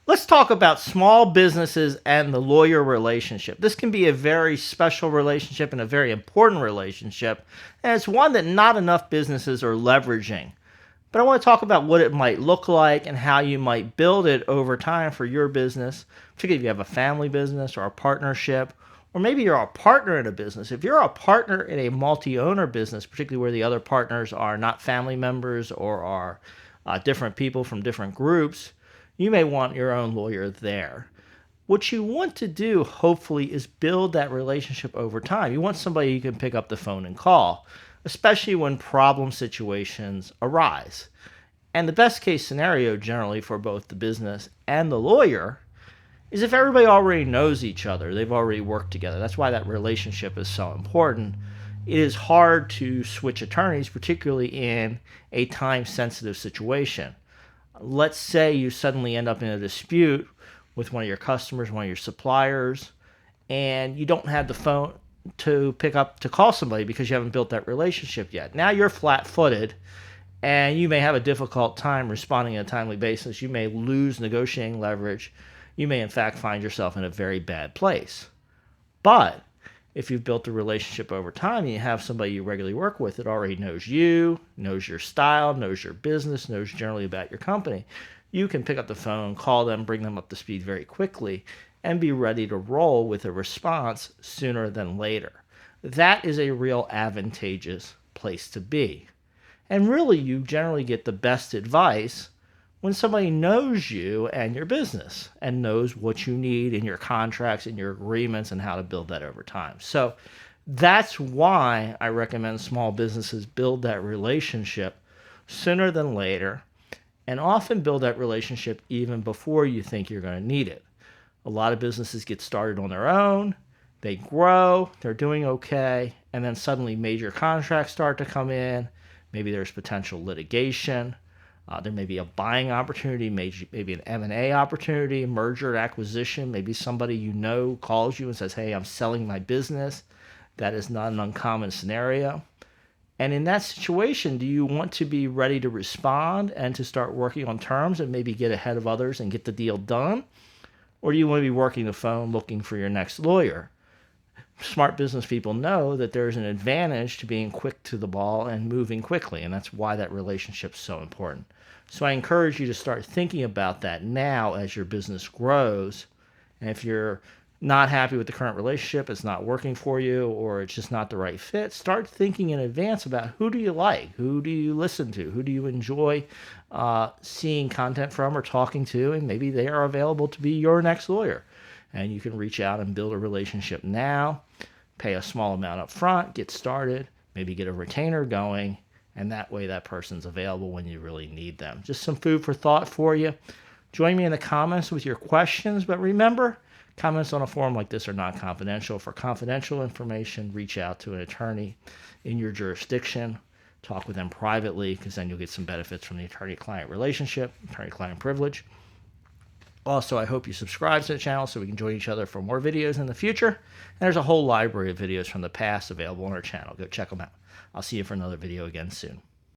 Let's talk about small businesses and the lawyer relationship. This can be a very special relationship and a very important relationship, and it's one that not enough businesses are leveraging. But I want to talk about what it might look like and how you might build it over time for your business, particularly if you have a family business or a partnership, or maybe you're a partner in a business. If you're a partner in a multi-owner business, particularly where the other partners are not family members or are different people from different groups, you may want your own lawyer there. What you want to do, hopefully, is build that relationship over time. You want somebody you can pick up the phone and call, especially when problem situations arise. And the best case scenario, generally, for both the business and the lawyer is if everybody already knows each other, they've already worked together. That's why that relationship is so important. It is hard to switch attorneys, particularly in a time-sensitive situation. Let's say you suddenly end up in a dispute with one of your customers, one of your suppliers, and you don't have the phone to pick up to call somebody because you haven't built that relationship yet. Now you're flat-footed, and you may have a difficult time responding on a timely basis. You may lose negotiating leverage. You may, in fact, find yourself in a very bad place. But if you've built a relationship over time and you have somebody you regularly work with that already knows you, knows your style, knows your business, knows generally about your company, you can pick up the phone, call them, bring them up to speed very quickly, and be ready to roll with a response sooner than later. That is a real advantageous place to be. And really, you generally get the best advice when somebody knows you and your business and knows what you need in your contracts and your agreements and how to build that over time. So that's why I recommend small businesses build that relationship sooner than later, and often build that relationship even before you think you're going to need it. A lot of businesses get started on their own, they grow, they're doing okay, and then suddenly major contracts start to come in. Maybe there's potential litigation. There may be a buying opportunity, maybe an M&A opportunity, merger and acquisition. Maybe somebody you know calls you and says, hey, I'm selling my business. That is not an uncommon scenario. And in that situation, do you want to be ready to respond and to start working on terms and maybe get ahead of others and get the deal done? Or do you want to be working the phone looking for your next lawyer? Smart business people know that there's an advantage to being quick to the ball and moving quickly, and that's why that relationship is so important. So I encourage you to start thinking about that now as your business grows. And if you're not happy with the current relationship, it's not working for you, or it's just not the right fit, start thinking in advance about who do you like, who do you listen to, who do you enjoy seeing content from or talking to, and maybe they are available to be your next lawyer. And you can reach out and build a relationship now, pay a small amount up front, get started, maybe get a retainer going, and that way that person's available when you really need them. Just some food for thought for you. Join me in the comments with your questions, but remember, comments on a forum like this are not confidential. For confidential information, reach out to an attorney in your jurisdiction. Talk with them privately, because then you'll get some benefits from the attorney-client relationship, attorney-client privilege. Also, I hope you subscribe to the channel so we can join each other for more videos in the future. And there's a whole library of videos from the past available on our channel. Go check them out. I'll see you for another video again soon.